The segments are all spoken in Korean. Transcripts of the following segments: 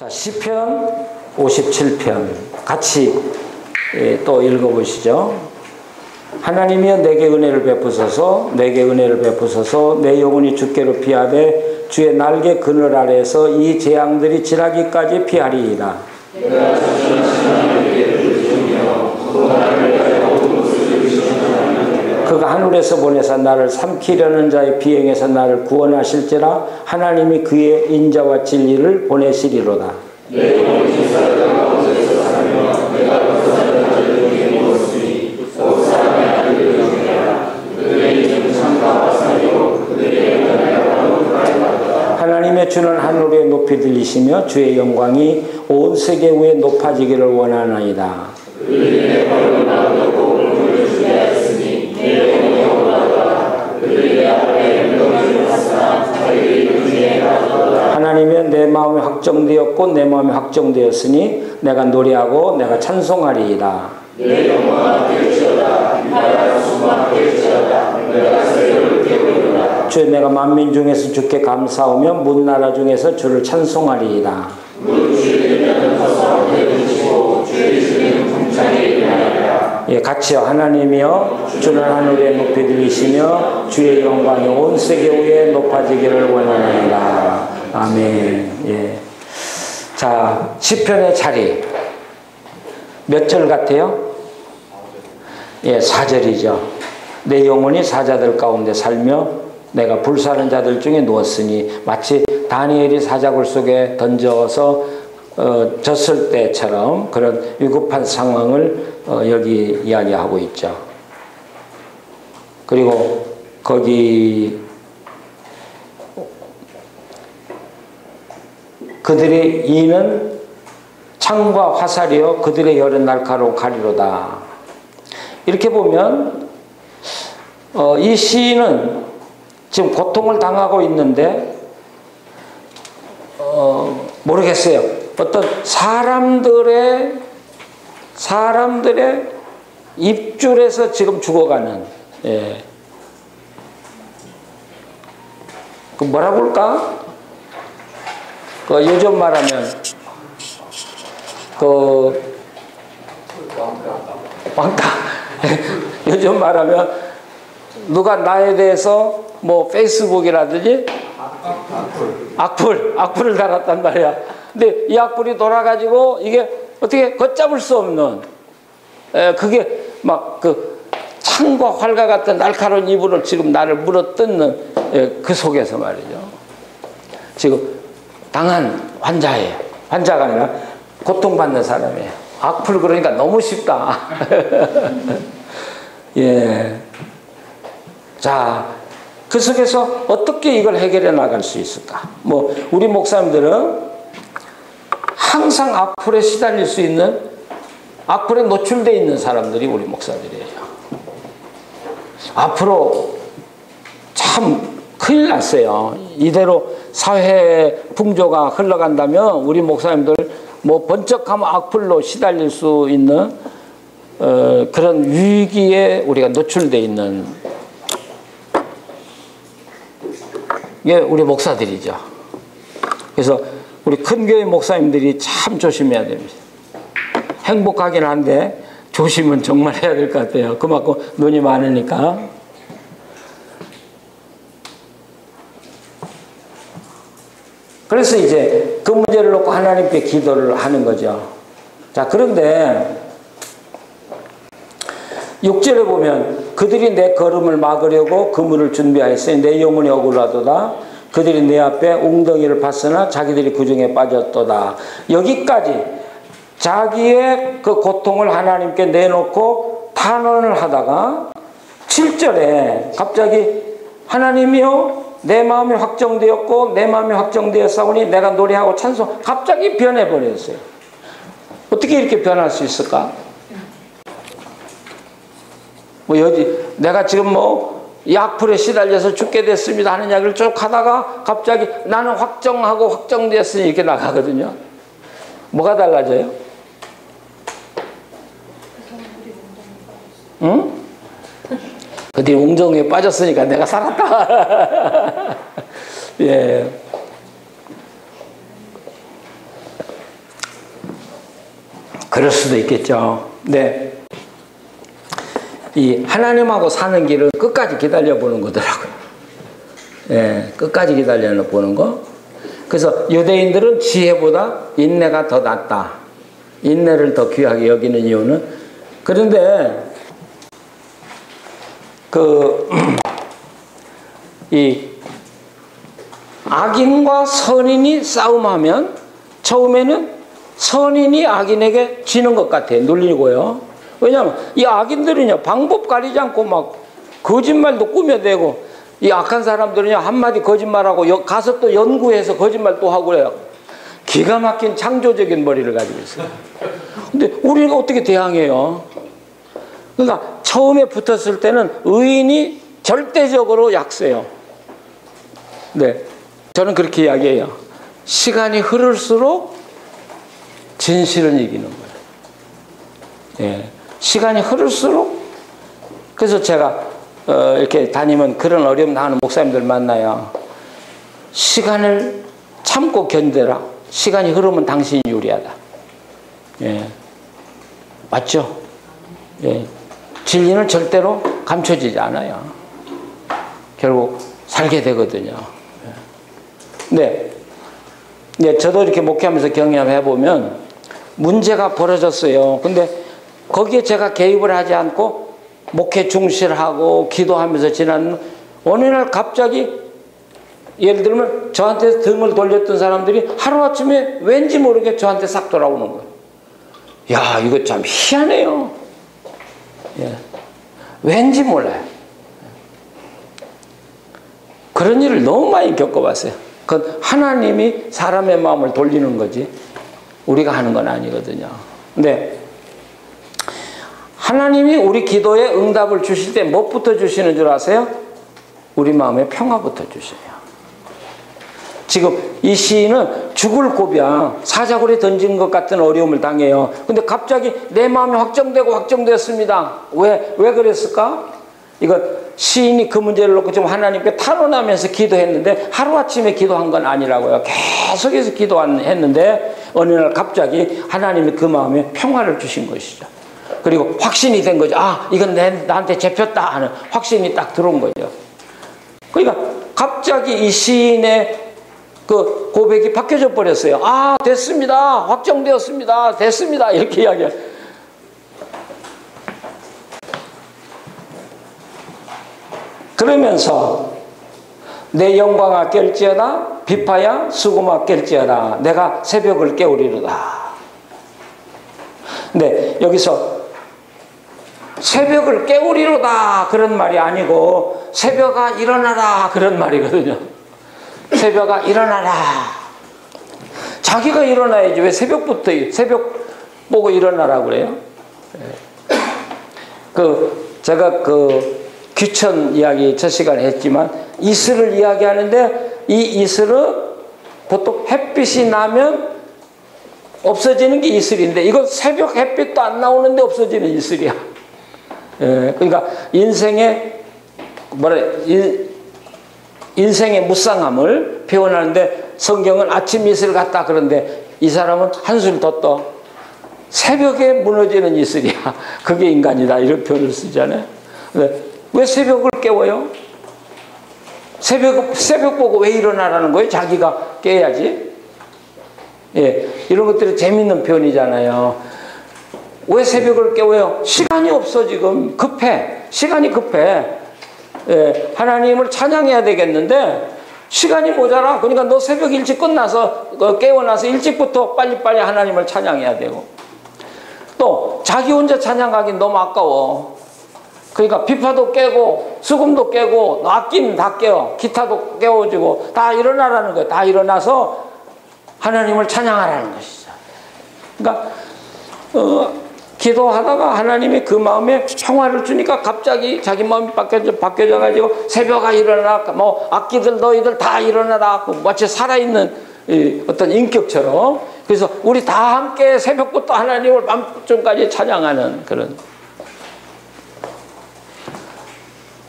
자, 시편 57편 같이 또 읽어보시죠. 하나님이여 내게 은혜를 베푸소서, 내게 은혜를 베푸소서. 내 영혼이 주께로 피하되 주의 날개 그늘 아래에서 이 재앙들이 지나기까지 피하리이다. 그가 하늘에서 보내사 나를 삼키려는 자의 비행에서 나를 구원하실지라. 하나님이 그의 인자와 진리를 보내시리로다. 하나님의 주는 하늘 위에 높이 들리시며 주의 영광이 온 세계 위에 높아지기를 원하나이다. 하나님은 내 마음이 확정되었고 내 마음이 확정되었으니 내가 노래하고 내가 찬송하리이다. 주 내가 만민 중에서 주께 감사하며 문나라 중에서 주를 찬송하리이다. 예, 같이요. 하나님이여 주는 하늘에 높이 들리시며 주의 영광이 온 세계 위에 높아지기를 원하나이다. 아멘. 예. 자, 시편의 자리 몇 절 같아요? 예, 4절이죠. 내 영혼이 사자들 가운데 살며 내가 불사른 자들 중에 누웠으니, 마치 다니엘이 사자굴 속에 던져서 졌을 때처럼 그런 위급한 상황을 여기 이야기하고 있죠. 그리고 거기 그들의 이는 창과 화살이요 그들의 혈은 날카로운 칼이로다. 이렇게 보면 이 시인은 지금 고통을 당하고 있는데 모르겠어요. 어떤 사람들의 입줄에서 지금 죽어가는, 예. 그 뭐라고 할까? 그 요즘 말하면 그 왕따. 요즘 말하면 누가 나에 대해서 뭐 페이스북이라든지 악플을 달았단 말이야. 근데 이 악플이 돌아가지고 이게 어떻게 걷잡을 수 없는, 그게 막 그 창과 활과 같은 날카로운 이불을 지금 나를 물어뜯는, 그 속에서 말이죠. 지금 당한 환자예요. 환자가 아니라 고통받는 사람이에요. 악플 그러니까 너무 쉽다. 예. 자, 그 속에서 어떻게 이걸 해결해 나갈 수 있을까? 뭐 우리 목사님들은 항상 악플에 시달릴 수 있는, 악플에 노출되어 있는 사람들이 우리 목사들이에요. 앞으로 참 큰일 났어요. 이대로 사회 풍조가 흘러간다면 우리 목사님들 뭐 번쩍하면 악플로 시달릴 수 있는 그런 위기에 우리가 노출되어 있는 게 우리 목사들이죠. 그래서 우리 큰 교회 목사님들이 참 조심해야 됩니다. 행복하긴 한데 조심은 정말 해야 될 것 같아요. 그만큼 눈이 많으니까. 그래서 이제 그 문제를 놓고 하나님께 기도를 하는 거죠. 자, 그런데 6절에 보면 그들이 내 걸음을 막으려고 그물을 준비하였으니 내 영혼이 억울하도다. 그들이 내 앞에 웅덩이를 팠으나 자기들이 그 중에 빠졌도다. 여기까지 자기의 그 고통을 하나님께 내놓고 탄원을 하다가 7절에 갑자기 하나님이요 내 마음이 확정되었고 내 마음이 확정되었사오니 내가 노래하고 찬송. 갑자기 변해버렸어요. 어떻게 이렇게 변할 수 있을까? 뭐 내가 지금 뭐 이 악플에 시달려서 죽게 됐습니다 하는 이야기를 쭉 하다가 갑자기 나는 확정하고 확정되었으니 이렇게 나가거든요. 뭐가 달라져요? 응? 그들이 웅덩이에 빠졌으니까 내가 살았다. 예. 그럴 수도 있겠죠. 네. 이 하나님하고 사는 길은 끝까지 기다려보는 거더라고요. 예, 끝까지 기다려보는 거. 그래서 유대인들은 지혜보다 인내가 더 낫다. 인내를 더 귀하게 여기는 이유는, 그런데 이 악인과 선인이 싸움하면 처음에는 선인이 악인에게 지는 것 같아요. 눌리고요. 왜냐하면 이 악인들은요, 방법 가리지 않고 막 거짓말도 꾸며대고, 이 악한 사람들은요, 한마디 거짓말하고 가서 또 연구해서 거짓말 또 하고 그래요. 기가 막힌 창조적인 머리를 가지고 있어요. 근데 우리가 어떻게 대항해요? 그러니까 처음에 붙었을 때는 의인이 절대적으로 약세요. 네, 저는 그렇게 이야기해요. 시간이 흐를수록 진실은 이기는 거예요. 예, 시간이 흐를수록. 그래서 제가 이렇게 다니면 그런 어려움 당하는 목사님들 만나요. 시간을 참고 견뎌라. 시간이 흐르면 당신이 유리하다. 예, 맞죠? 예, 진리는 절대로 감춰지지 않아요. 결국 살게 되거든요. 네. 네, 저도 이렇게 목회하면서 경험해 보면 문제가 벌어졌어요. 근데 거기에 제가 개입을 하지 않고 목회 중실하고 기도하면서 지난 어느 날 갑자기, 예를 들면 저한테 등을 돌렸던 사람들이 하루아침에 왠지 모르게 저한테 싹 돌아오는 거예요. 야, 이거 참 희한해요. 예. 왠지 몰라요. 그런 일을 너무 많이 겪어봤어요. 그건 하나님이 사람의 마음을 돌리는 거지 우리가 하는 건 아니거든요. 근데 하나님이 우리 기도에 응답을 주실 때 무엇부터 주시는 줄 아세요? 우리 마음에 평화부터 주셔요. 지금 이 시인은 죽을 고비야. 사자굴에 던진 것 같은 어려움을 당해요. 근데 갑자기 내 마음이 확정되었습니다. 왜 그랬을까? 이거 시인이 그 문제를 놓고 좀 하나님께 탄원하면서 기도했는데 하루아침에 기도한 건 아니라고요. 계속해서 기도했는데 어느 날 갑자기 하나님이 그 마음에 평화를 주신 것이죠. 그리고 확신이 된 거죠. 아, 이건 나한테 잡혔다 하는 확신이 딱 들어온 거죠. 그러니까 갑자기 이 시인의 그 고백이 바뀌어져 버렸어요. 아, 됐습니다. 확정되었습니다. 됐습니다. 이렇게 이야기해요. 그러면서 내 영광아 깰지어다, 비파야 수고마 깰지어다, 내가 새벽을 깨우리로다. 근데 여기서 새벽을 깨우리로다 그런 말이 아니고 새벽아 일어나라 그런 말이거든요. 새벽아 일어나라. 자기가 일어나야지 왜 새벽부터 새벽 보고 일어나라 그래요? 제가 귀천 이야기 첫 시간에 했지만 이슬을 이야기하는데 이 이슬은 보통 햇빛이 나면 없어지는 게 이슬인데 이건 새벽 햇빛도 안 나오는데 없어지는 이슬이야. 그러니까 인생의 인생의 무쌍함을 표현하는데 성경은 아침 이슬 같다 그런데 이 사람은 한술 더 떠. 새벽에 무너지는 이슬이야. 그게 인간이다 이런 표현을 쓰잖아요. 왜 새벽을 깨워요? 새벽 보고 왜 일어나라는 거예요? 자기가 깨야지. 예, 이런 것들이 재밌는 표현이잖아요. 왜 새벽을 깨워요? 시간이 없어 지금. 급해. 시간이 급해. 예, 하나님을 찬양해야 되겠는데 시간이 모자라. 그러니까 너 새벽 일찍 끝나서 깨어나서 일찍부터 빨리빨리 하나님을 찬양해야 되고 또 자기 혼자 찬양하긴 너무 아까워. 그러니까 비파도 깨고 수금도 깨고 악기는 다 깨워. 기타도 깨워지고 다 일어나라는 거예요. 다 일어나서 하나님을 찬양하라는 것이죠. 그러니까 기도하다가 하나님이 그 마음에 평화를 주니까 갑자기 자기 마음이 바뀌어져가지고 새벽아 일어나라, 뭐 악기들 너희들 다 일어나라, 마치 살아있는 어떤 인격처럼. 그래서 우리 다 함께 새벽부터 하나님을 밤중까지 찬양하는 그런.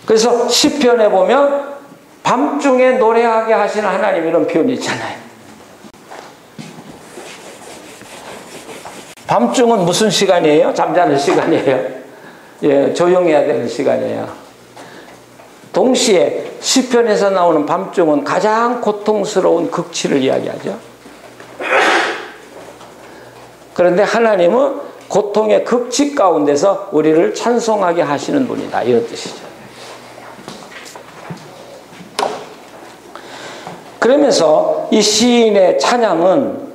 그래서 시편에 보면 밤중에 노래하게 하시는 하나님 이런 표현이 있잖아요. 밤중은 무슨 시간이에요? 잠자는 시간이에요. 예, 조용해야 되는 시간이에요. 동시에 시편에서 나오는 밤중은 가장 고통스러운 극치를 이야기하죠. 그런데 하나님은 고통의 극치 가운데서 우리를 찬송하게 하시는 분이다, 이런 뜻이죠. 그러면서 이 시인의 찬양은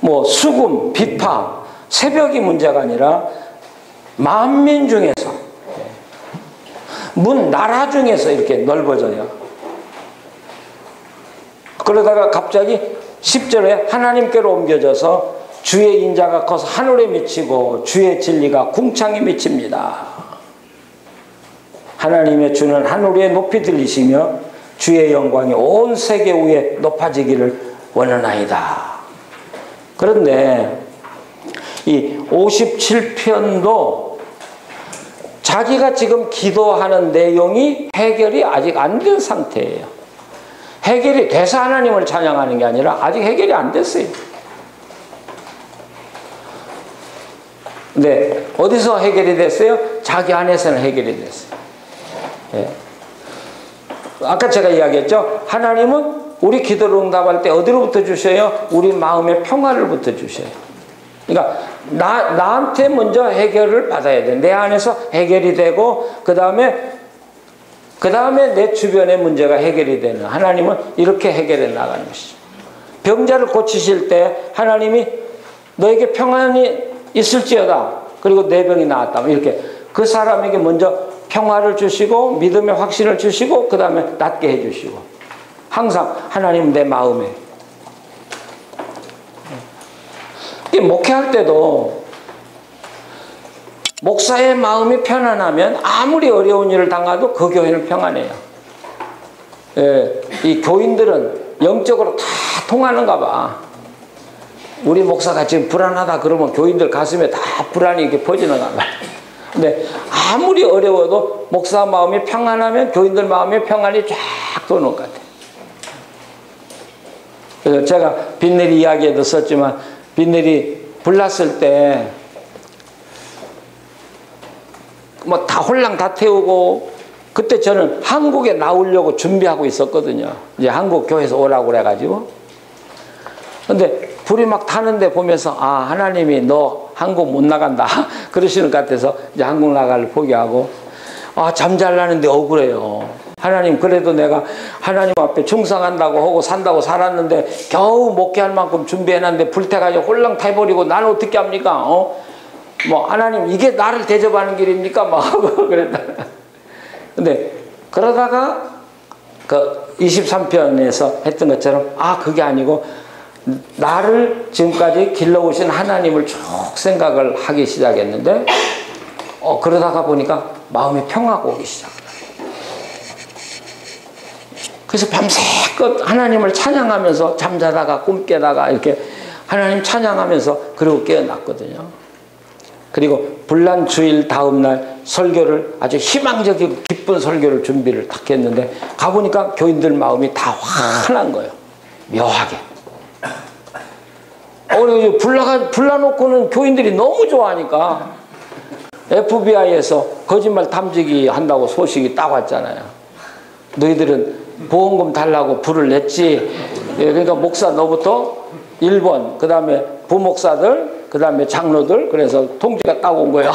뭐 수금, 비파, 새벽이 문제가 아니라 만민 중에서, 나라 중에서 이렇게 넓어져요. 그러다가 갑자기 10절에 하나님께로 옮겨져서 주의 인자가 커서 하늘에 미치고 주의 진리가 궁창에 미칩니다. 하나님의 주는 하늘 위에 높이 들리시며 주의 영광이 온 세계 위에 높아지기를 원하나이다. 그런데 이 57편도 자기가 지금 기도하는 내용이 해결이 아직 안 된 상태예요. 해결이 돼서 하나님을 찬양하는 게 아니라 아직 해결이 안 됐어요. 근데 어디서 해결이 됐어요? 자기 안에서는 해결이 됐어요. 예. 아까 제가 이야기했죠. 하나님은 우리 기도를 응답할 때 어디로부터 주셔요? 우리 마음의 평화를부터 주셔요. 그러니까 나한테 먼저 해결을 받아야 돼. 내 안에서 해결이 되고 그 다음에 내 주변의 문제가 해결이 되는, 하나님은 이렇게 해결해 나가는 것이죠. 병자를 고치실 때 하나님이 너에게 평안이 있을지어다. 그리고 내 병이 나았다. 이렇게 그 사람에게 먼저 평화를 주시고 믿음의 확신을 주시고 그 다음에 낫게 해주시고, 항상 하나님은 내 마음에. 목회할 때도 목사의 마음이 편안하면 아무리 어려운 일을 당해도 그 교회는 평안해요. 예, 이 교인들은 영적으로 다 통하는가 봐. 우리 목사가 지금 불안하다 그러면 교인들 가슴에 다 불안이 이렇게 퍼지는가 봐. 근데 아무리 어려워도 목사 마음이 평안하면 교인들 마음에 평안이 쫙 도는 것 같아요. 그래서 제가 빈내리 이야기에도 썼지만, 빈내리 불났을 때 뭐 다 홀랑 다 태우고, 그때 저는 한국에 나오려고 준비하고 있었거든요. 이제 한국 교회에서 오라고 그래가지고. 근데 불이 막 타는데 보면서, 아, 하나님이 너 한국 못 나간다 그러시는 것 같아서 이제 한국 나가를 포기하고, 아, 잠잘라는데 억울해요. 하나님, 그래도 내가 하나님 앞에 충성한다고 하고 산다고 살았는데 겨우 목회할 만큼 준비해놨는데 불태가지고 홀랑 타버리고 나는 어떻게 합니까? 뭐 하나님, 이게 나를 대접하는 길입니까? 막 하고 그랬다. 근데 그러다가 그 23편에서 했던 것처럼, 아, 그게 아니고 나를 지금까지 길러오신 하나님을 쭉 생각을 하기 시작했는데, 그러다가 보니까 마음의 평화가 오기 시작해요. 그래서 밤새껏 하나님을 찬양하면서 잠자다가 꿈 깨다가 이렇게 하나님 찬양하면서 그리고 깨어났거든요. 그리고 불난주일 다음날 설교를, 아주 희망적이고 기쁜 설교를 준비를 딱 했는데 가보니까 교인들 마음이 다 환한 거예요. 묘하게. 불러놓고는 교인들이 너무 좋아하니까 FBI에서 거짓말 탐지기 한다고 소식이 딱 왔잖아요. 너희들은 보험금 달라고 불을 냈지. 예, 그러니까 목사 너부터 1번, 그 다음에 부목사들, 그 다음에 장로들, 그래서 통지가 딱 온 거예요.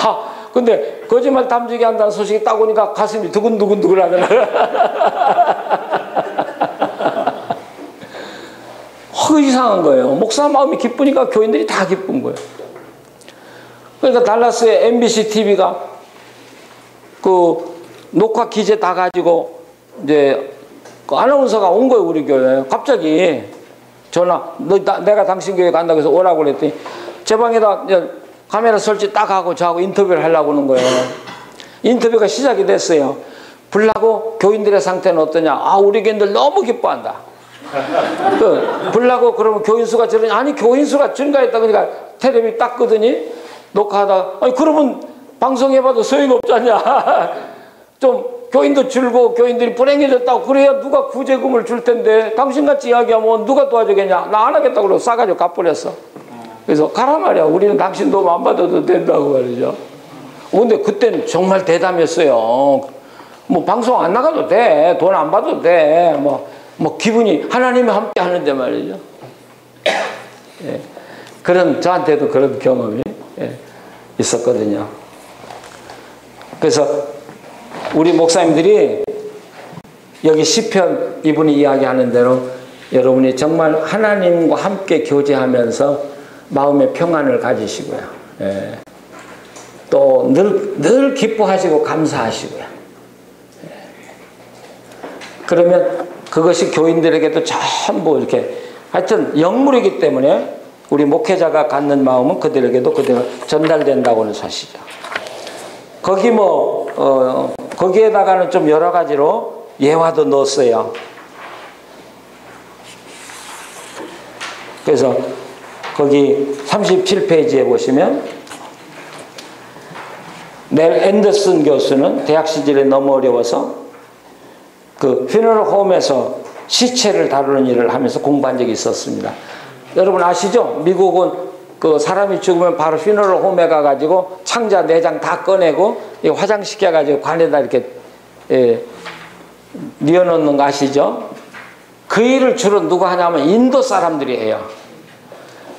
근데 거짓말 탐지기 한다는 소식이 딱 오니까 가슴이 두근두근두근 하더라고요. 이상한 거예요. 목사 마음이 기쁘니까 교인들이 다 기쁜 거예요. 그러니까 달라스의 MBC TV가 그 녹화 기재 다 가지고 이제 그 아나운서가 온 거예요, 우리 교회에. 갑자기 전화, 내가 당신 교회 간다고 해서 오라고 그랬더니 제 방에다 카메라 설치 딱 하고 저하고 인터뷰를 하려고 하는 거예요. 인터뷰가 시작이 됐어요. 불나고 교인들의 상태는 어떠냐? 아, 우리 교인들 너무 기뻐한다. 불나고 그러면 교인 수가 저러니, 아니 교인 수가 증가했다. 그러니까 텔레비 딱 끄더니 녹화하다가, 아니 그러면 방송해봐도 소용이 없잖냐. 좀 교인도 줄고 교인들이 불행해졌다고 그래야 누가 구제금을 줄 텐데 당신같이 이야기하면 누가 도와주겠냐. 나 안 하겠다고 그러고 싸가지고 갚버렸어. 그래서 가라 말이야. 우리는 당신 도움 안 받아도 된다고 말이죠. 근데 그때는 정말 대담했어요. 뭐 방송 안 나가도 돼. 돈 안 받아도 돼. 뭐 기분이 하나님이 함께 하는데 말이죠. 예. 저한테도 그런 경험이 있었거든요. 그래서 우리 목사님들이 여기 시편 이분이 이야기하는 대로 여러분이 정말 하나님과 함께 교제하면서 마음의 평안을 가지시고요. 예. 또 늘 기뻐하시고 감사하시고요. 예. 그러면 그것이 교인들에게도 전부 이렇게 하여튼 영물이기 때문에 우리 목회자가 갖는 마음은 그들에게도 그대로 전달된다고는 사실이죠. 거기 거기에다가는 좀 여러 가지로 예화도 넣었어요. 그래서 거기 37페이지에 보시면 넬 앤더슨 교수는 대학 시절에 너무 어려워서 그 퓨너럴 홈에서 시체를 다루는 일을 하면서 공부한 적이 있었습니다. 여러분 아시죠? 미국은 그 사람이 죽으면 바로 퓨너럴 홈에 가가지고 창자 내장 다 꺼내고 화장시켜가지고 관에다 이렇게 뉘어놓는 거 아시죠? 그 일을 주로 누가 하냐면 인도 사람들이 해요.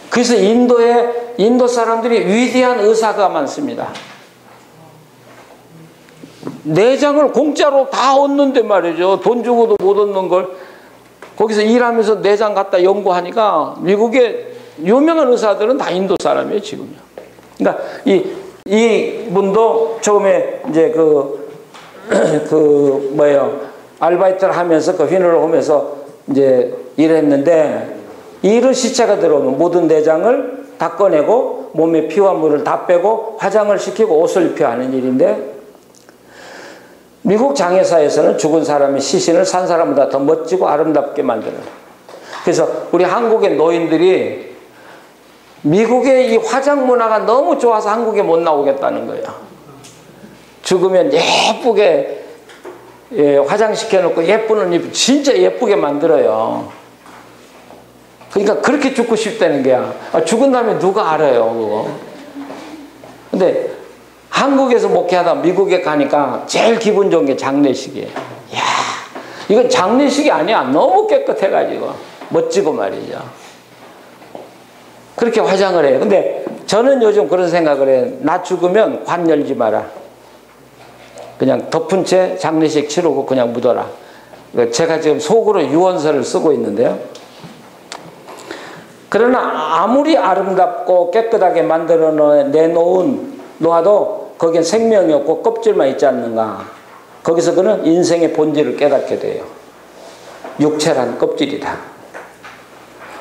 그래서 인도에 인도 사람들이 위대한 의사가 많습니다. 내장을 공짜로 다 얻는데 말이죠. 돈 주고도 못 얻는 걸 거기서 일하면서 내장 갖다 연구하니까 미국의 유명한 의사들은 다 인도 사람이에요, 지금요. 그러니까 이분도 처음에 이제 아르바이트를 하면서 그 휘너럴 홈에서 이제 일했는데 이런 시체가 들어오면 모든 내장을 다 꺼내고 몸에 피와 물을 다 빼고 화장을 시키고 옷을 입혀야 하는 일인데 미국 장애사에서는 죽은 사람의 시신을 산 사람보다 더 멋지고 아름답게 만드는. 그래서 우리 한국의 노인들이 미국의 이 화장 문화가 너무 좋아서 한국에 못 나오겠다는 거예요. 죽으면 예쁘게 화장시켜 놓고 예쁜 옷 입고 진짜 예쁘게 만들어요. 그러니까 그렇게 죽고 싶다는 거야. 죽은 다음에 누가 알아요, 그거. 근데 한국에서 목회하다 미국에 가니까 제일 기분 좋은 게 장례식이에요. 이야, 이건 장례식이 아니야. 너무 깨끗해가지고 멋지고 말이죠. 그렇게 화장을 해요. 근데 저는 요즘 그런 생각을 해요. 나 죽으면 관 열지 마라. 그냥 덮은 채 장례식 치르고 그냥 묻어라. 제가 지금 속으로 유언서를 쓰고 있는데요. 그러나 아무리 아름답고 깨끗하게 만들어 놓아도 거기엔 생명이 없고 껍질만 있지 않는가. 거기서 그는 인생의 본질을 깨닫게 돼요. 육체란 껍질이다.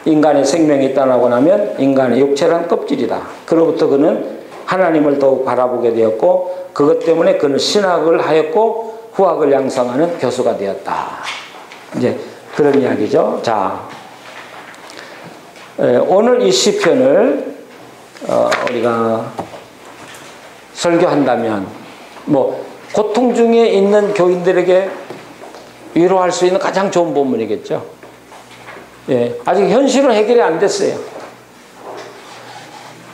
인간의 생명이 있다고 하면 인간의 육체란 껍질이다. 그로부터 그는 하나님을 더욱 바라보게 되었고 그것 때문에 그는 신학을 하였고 후학을 양성하는 교수가 되었다. 이제 그런 이야기죠. 자, 오늘 이 시편을 우리가 설교한다면 뭐 고통 중에 있는 교인들에게 위로할 수 있는 가장 좋은 본문이겠죠. 예, 아직 현실은 해결이 안 됐어요.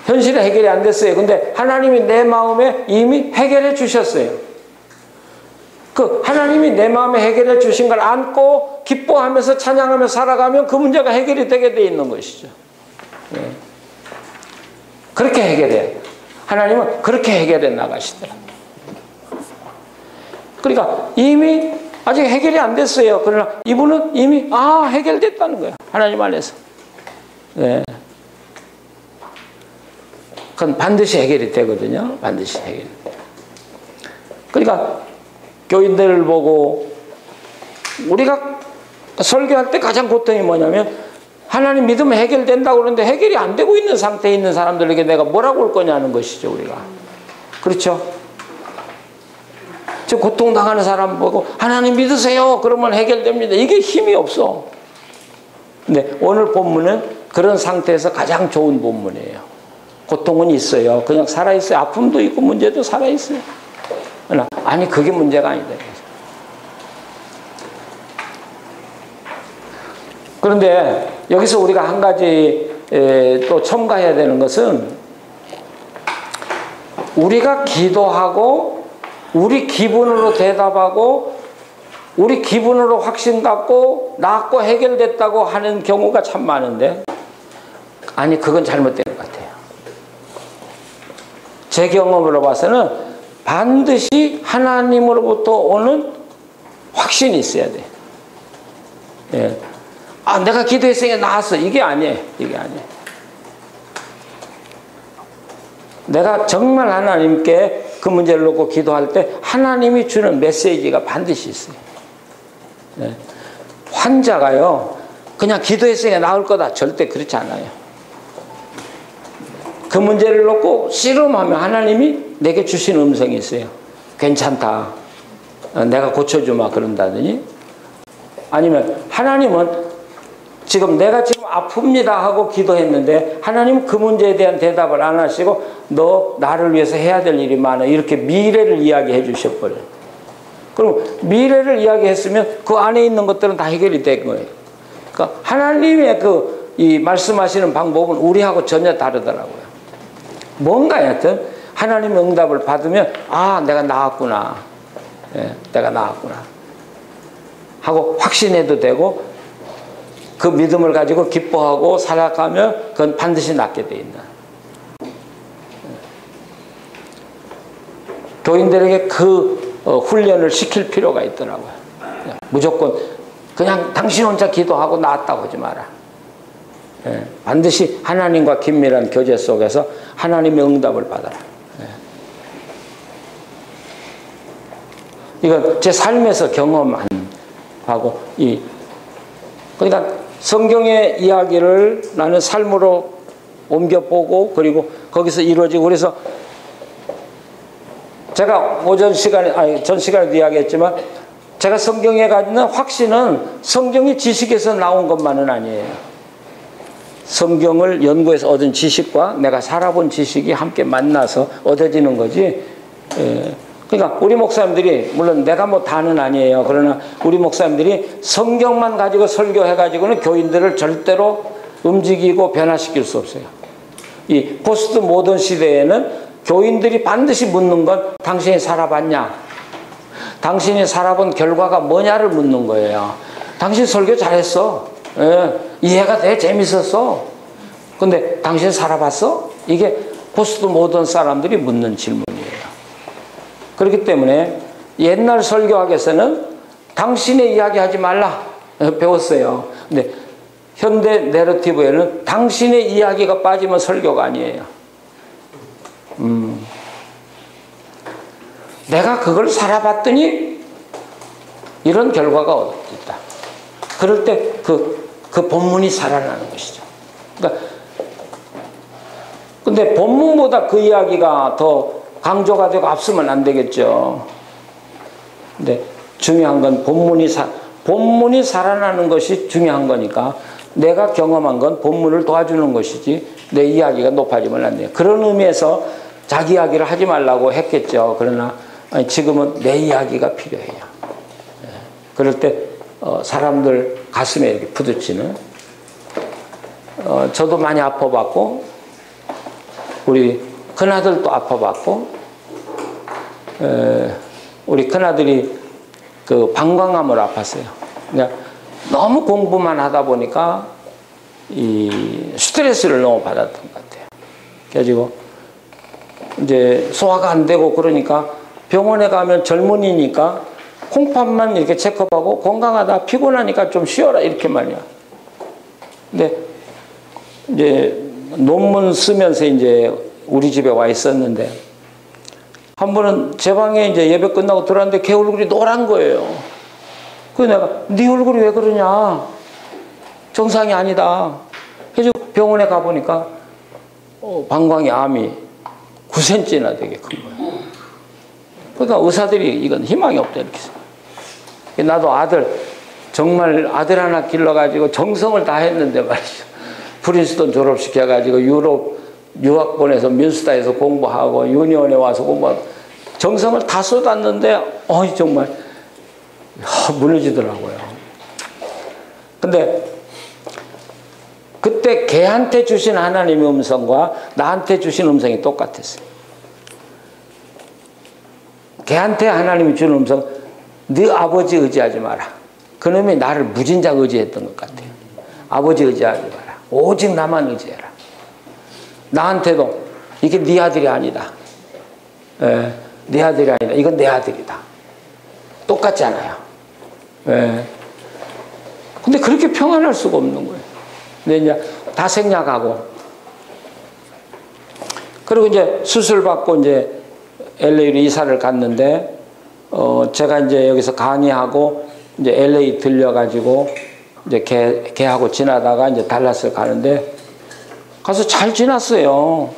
현실은 해결이 안 됐어요. 근데 하나님이 내 마음에 이미 해결해 주셨어요. 그 하나님이 내 마음에 해결해 주신 걸 안고 기뻐하면서 찬양하며 살아가면 그 문제가 해결이 되게 돼 있는 것이죠. 예. 그렇게 해결해요. 하나님은 그렇게 해결해 나가시더라. 그러니까 이미 아직 해결이 안 됐어요. 그러나 이분은 이미 해결됐다는 거예요. 하나님 안에서. 네. 그건 반드시 해결이 되거든요. 반드시 해결이 돼요. 그러니까 교인들을 보고 우리가 설교할 때 가장 고통이 뭐냐면 하나님 믿으면 해결된다고 그러는데 해결이 안 되고 있는 상태에 있는 사람들에게 내가 뭐라고 할 거냐는 것이죠, 우리가. 그렇죠? 저 고통당하는 사람 보고 하나님 믿으세요. 그러면 해결됩니다. 이게 힘이 없어. 근데 오늘 본문은 그런 상태에서 가장 좋은 본문이에요. 고통은 있어요. 그냥 살아있어요. 아픔도 있고 문제도 살아있어요. 아니, 그게 문제가 아니다. 그런데 여기서 우리가 한 가지 또 첨가해야 되는 것은 우리가 기도하고 우리 기분으로 대답하고 우리 기분으로 확신 갖고 낫고 해결됐다고 하는 경우가 참 많은데 아니 그건 잘못된 것 같아요. 제 경험으로 봐서는 반드시 하나님으로부터 오는 확신이 있어야 돼요. 예. 아 내가 기도했으니까 나았어. 이게 아니에요. 이게 아니에요. 내가 정말 하나님께 그 문제를 놓고 기도할 때 하나님이 주는 메시지가 반드시 있어요. 네. 환자가요 그냥 기도했으니까 나을 거다 절대 그렇지 않아요. 그 문제를 놓고 씨름하면 하나님이 내게 주신 음성이 있어요. 괜찮다. 내가 고쳐주마 그런다더니 아니면 하나님은 지금 내가 지금 아픕니다 하고 기도했는데 하나님 그 문제에 대한 대답을 안 하시고 너 나를 위해서 해야 될 일이 많아 이렇게 미래를 이야기해 주셔버려요. 그럼 미래를 이야기했으면 그 안에 있는 것들은 다 해결이 된 거예요. 그러니까 하나님의 이 말씀하시는 방법은 우리하고 전혀 다르더라고요. 뭔가 하여튼 하나님의 응답을 받으면 아 내가 나았구나. 예, 내가 나았구나 하고 확신해도 되고 그 믿음을 가지고 기뻐하고 살아가면 그건 반드시 낫게 돼 있는. 교인들에게 그 훈련을 시킬 필요가 있더라고요. 무조건 그냥 당신 혼자 기도하고 나았다고 하지 마라. 예, 반드시 하나님과 긴밀한 교제 속에서 하나님의 응답을 받아라. 예. 이건 제 삶에서 경험한 하고 그러니까 성경의 이야기를 나는 삶으로 옮겨보고 그리고 거기서 이루어지고 그래서 제가 전 시간에도 이야기했지만 제가 성경에 가지는 확신은 성경의 지식에서 나온 것만은 아니에요. 성경을 연구해서 얻은 지식과 내가 살아본 지식이 함께 만나서 얻어지는 거지. 예. 그러니까 우리 목사님들이 물론 내가 뭐 다는 아니에요. 그러나 우리 목사님들이 성경만 가지고 설교해가지고는 교인들을 절대로 움직이고 변화시킬 수 없어요. 이 포스트 모던 시대에는 교인들이 반드시 묻는 건 당신이 살아봤냐? 당신이 살아본 결과가 뭐냐를 묻는 거예요. 당신 설교 잘했어. 예, 이해가 돼? 재밌었어. 근데 당신 살아봤어? 이게 포스트 모던 사람들이 묻는 질문이에요. 그렇기 때문에 옛날 설교학에서는 당신의 이야기 하지 말라 배웠어요. 근데 현대 내러티브에는 당신의 이야기가 빠지면 설교가 아니에요. 내가 그걸 살아봤더니 이런 결과가 얻었다. 그럴 때 그 본문이 살아나는 것이죠. 그러니까 근데 본문보다 그 이야기가 더 강조가 되고 앞서면 안 되겠죠. 근데 중요한 건 본문이 살아나는 것이 중요한 거니까 내가 경험한 건 본문을 도와주는 것이지 내 이야기가 높아지면 안 돼요. 그런 의미에서 자기 이야기를 하지 말라고 했겠죠. 그러나 지금은 내 이야기가 필요해요. 그럴 때 사람들 가슴에 이렇게 부딪히는 저도 많이 아파봤고 우리 큰아들도 아파봤고 우리 큰아들이 그 방광암을 아팠어요. 그러니까 너무 공부만 하다 보니까 이 스트레스를 너무 받았던 것 같아요. 그래가지고 이제 소화가 안 되고 그러니까 병원에 가면 젊은이니까 콩팥만 이렇게 체크하고 건강하다 피곤하니까 좀 쉬어라 이렇게 말이야. 근데 이제 논문 쓰면서 이제 우리 집에 와 있었는데 한 번은 제 방에 이제 예배 끝나고 들어왔는데 걔 얼굴이 노란 거예요. 그래서 내가 네 얼굴이 왜 그러냐? 정상이 아니다. 그래서 병원에 가보니까 방광의 암이 9cm나 되게 큰 거예요. 그러니까 의사들이 이건 희망이 없다 이렇게 해서. 나도 정말 아들 하나 길러가지고 정성을 다 했는데 말이죠. 프린스턴 졸업시켜가지고 유럽 유학 보내서 민스타에서 공부하고 유니온에 와서 공부하고 정성을 다 쏟았는데 정말 무너지더라고요. 근데 그때 걔한테 주신 하나님의 음성과 나한테 주신 음성이 똑같았어요. 걔한테 하나님이 주는 음성, 네 아버지 의지하지 마라. 그놈이 나를 무진장 의지했던 것 같아요. 아버지 의지하지 마라. 오직 나만 의지해라. 나한테도 이게 네 아들이 아니다. 네 아들이 아니다. 이건 내 아들이다. 똑같지 않아요. 근데 그렇게 평안할 수가 없는 거예요. 근데 이제 다 생략하고, 그리고 이제 수술 받고 이제 LA로 이사를 갔는데, 제가 이제 여기서 강의하고 이제 LA 들려가지고 이제 걔하고 지나다가 이제 달라스를 가는데, 가서 잘 지났어요.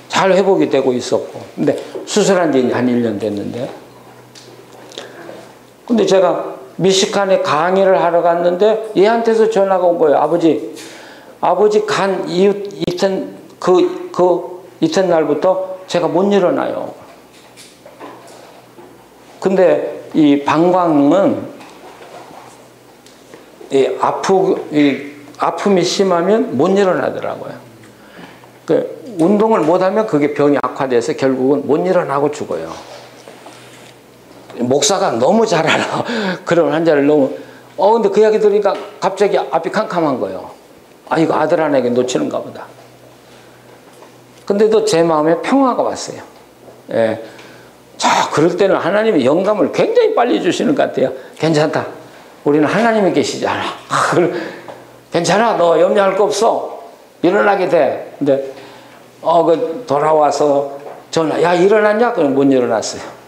잘 회복이 되고 있었고. 근데 수술한 지 한 1년 됐는데, 근데 제가 미시간에 강의를 하러 갔는데 얘한테서 전화가 온 거예요. 아버지 간 이튿날부터 제가 못 일어나요. 근데 이 방광은 아픔이 심하면 못 일어나더라고요. 운동을 못하면 그게 병이 악화돼서 결국은 못 일어나고 죽어요. 목사가 너무 잘 알아. 그런 환자를 너무. 근데 그 이야기 들으니까 갑자기 앞이 캄캄한 거예요. 이거 아들 하나에게 놓치는가 보다. 근데도 제 마음에 평화가 왔어요. 자, 그럴 때는 하나님의 영감을 굉장히 빨리 주시는 것 같아요. 괜찮다. 우리는 하나님이 계시잖아. 괜찮아. 너 염려할 거 없어. 일어나게 돼. 근데, 돌아와서 전화, 야, 일어났냐? 그럼 못 일어났어요.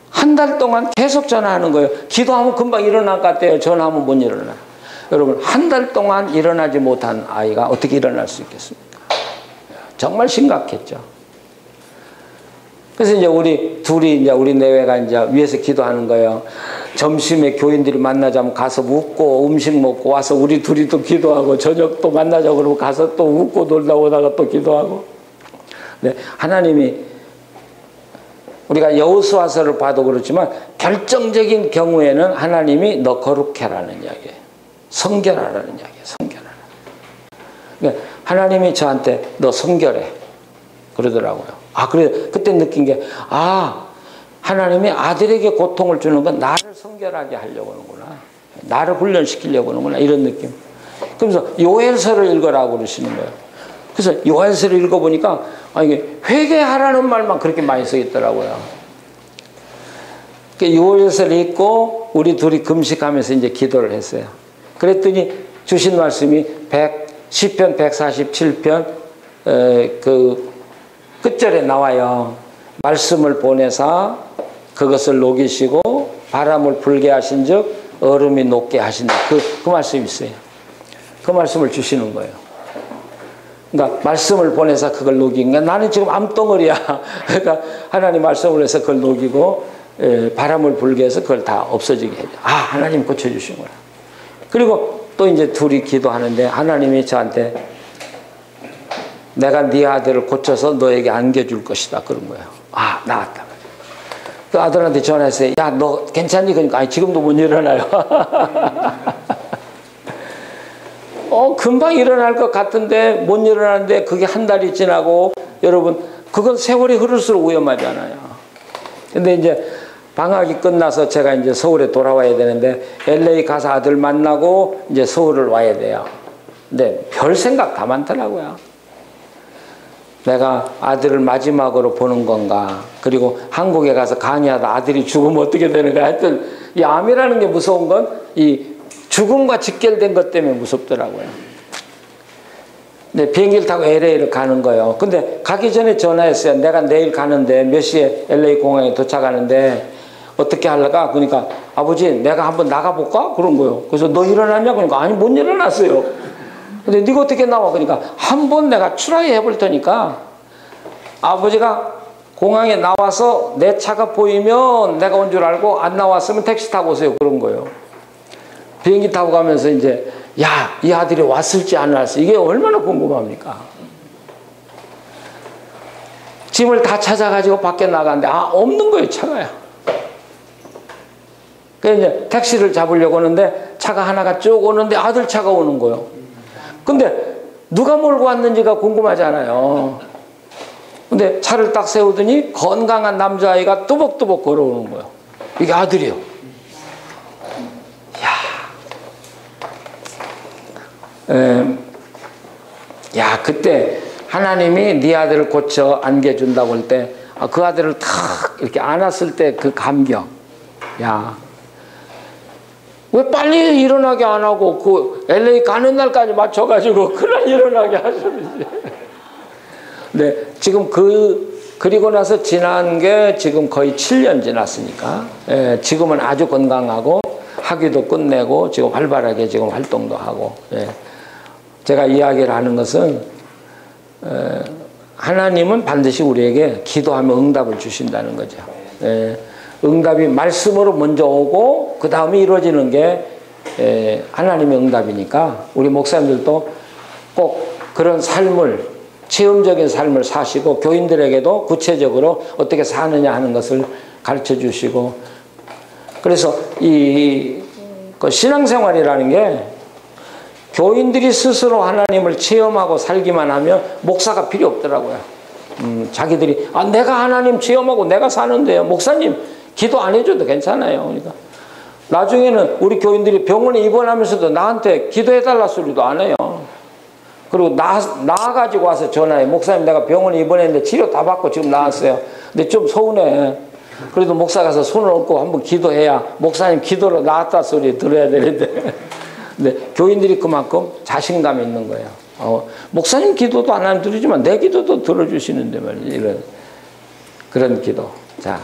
한 달 동안 계속 전화하는 거예요. 기도하면 금방 일어날 것 같아요. 전화하면 못 일어나. 여러분, 한 달 동안 일어나지 못한 아이가 어떻게 일어날 수 있겠습니까? 정말 심각했죠. 그래서 이제 우리 내외가 이제 위에서 기도하는 거예요. 점심에 교인들이 만나자면 가서 웃고 음식 먹고 와서 우리 둘이 또 기도하고, 저녁 또 만나자고 그러고 가서 또 웃고 놀다 오다가 또 기도하고. 네, 하나님이, 우리가 여호수아서를 봐도 그렇지만 결정적인 경우에는 하나님이 너 거룩해라는 이야기예요. 성결하라는 이야기예요. 성결하라. 그러니까 하나님이 저한테 너 성결해 그러더라고요. 그래, 그때 느낀 게, 하나님이 아들에게 고통을 주는 건 나를 성결하게 하려고 하는구나. 나를 훈련시키려고 하는구나. 이런 느낌. 그래서 요엘서를 읽으라고 그러시는 거예요. 그래서 요엘서를 읽어보니까 이게 회개하라는 말만 그렇게 많이 써 있더라고요. 요엘서를 읽고 우리 둘이 금식하면서 이제 기도를 했어요. 그랬더니 주신 말씀이 시편 147편 그 끝절에 나와요. 말씀을 보내사 그것을 녹이시고 바람을 불게 하신즉 얼음이 녹게 하신다. 그 말씀이 있어요. 그 말씀을 주시는 거예요. 그러니까 말씀을 보내서 그걸 녹인 거야. 나는 지금 암덩어리야. 그러니까 하나님 말씀을 해서 그걸 녹이고 바람을 불게 해서 그걸 다 없어지게 해줘. 하나님 고쳐주신 거야. 그리고 또 이제 둘이 기도하는데 하나님이 저한테 내가 네 아들을 고쳐서 너에게 안겨줄 것이다. 그런 거예요. 나왔다. 그 아들한테 전화했어요. 야, 너 괜찮니? 그러니까 지금도 못 일어나요. 금방 일어날 것 같은데 못 일어나는데 그게 한 달이 지나고, 여러분 그건 세월이 흐를수록 위험하잖아요. 근데 이제 방학이 끝나서 제가 이제 서울에 돌아와야 되는데 LA 가서 아들 만나고 이제 서울을 와야 돼요. 근데 별 생각 다 많더라고요. 내가 아들을 마지막으로 보는 건가, 그리고 한국에 가서 강의하다 아들이 죽으면 어떻게 되는가. 하여튼 이 암이라는 게 무서운 건 이 죽음과 직결된 것 때문에 무섭더라고요. 근데 비행기를 타고 LA를 가는 거예요. 근데 가기 전에 전화했어요. 내가 내일 가는데 몇 시에 LA 공항에 도착하는데 어떻게 하려까? 그러니까 아버지 내가 한번 나가볼까? 그런 거예요. 그래서 너 일어났냐? 그러니까 아니 못 일어났어요. 근데 네가 어떻게 나와? 그러니까 한번 내가 트라이 해볼 테니까 아버지가 공항에 나와서 내 차가 보이면 내가 온 줄 알고, 안 나왔으면 택시 타고 오세요. 그런 거예요. 비행기 타고 가면서 이제 이 아들이 왔을지 안 왔을지 이게 얼마나 궁금합니까? 짐을 다 찾아가지고 밖에 나갔는데 없는 거예요. 차가요. 그래서 이제 택시를 잡으려고 하는데 차가 하나가 쭉 오는데 아들 차가 오는 거예요. 근데 누가 몰고 왔는지가 궁금하잖아요. 근데 차를 딱 세우더니 건강한 남자아이가 뚜벅뚜벅 걸어오는 거예요. 이게 아들이요. 야, 그때 하나님이 네 아들을 고쳐 안겨준다고 할 때 그 아들을 탁 이렇게 안았을 때 그 감격. 야, 왜 빨리 일어나게 안 하고 그 LA 가는 날까지 맞춰가지고 그날 일어나게 하셨는지. 네, 지금 그리고 나서 지난 게 지금 거의 7년 지났으니까, 지금은 아주 건강하고 학위도 끝내고 지금 활발하게 지금 활동도 하고. 제가 이야기를 하는 것은 하나님은 반드시 우리에게 기도하면 응답을 주신다는 거죠. 응답이 말씀으로 먼저 오고 그 다음에 이루어지는 게 하나님의 응답이니까 우리 목사님들도 꼭 그런 삶을, 체험적인 삶을 사시고 교인들에게도 구체적으로 어떻게 사느냐 하는 것을 가르쳐 주시고, 그래서 그 신앙생활이라는 게 교인들이 스스로 하나님을 체험하고 살기만 하면 목사가 필요 없더라고요. 자기들이 내가 하나님 체험하고 내가 사는데요, 목사님 기도 안 해줘도 괜찮아요. 그러니까 나중에는 우리 교인들이 병원에 입원하면서도 나한테 기도해달라 소리도 안 해요. 그리고 나와가지고 와서 전화해. 목사님 내가 병원에 입원했는데 치료 다 받고 지금 나왔어요. 근데 좀 서운해. 그래도 목사 가서 손을 얹고 한번 기도해야 목사님 기도로 나았다 소리 들어야 되는데 근데 교인들이 그만큼 자신감이 있는 거예요. 목사님 기도도 안 하면 들으지만 내 기도도 들어주시는데 말이야. 이런 그런 기도. 자.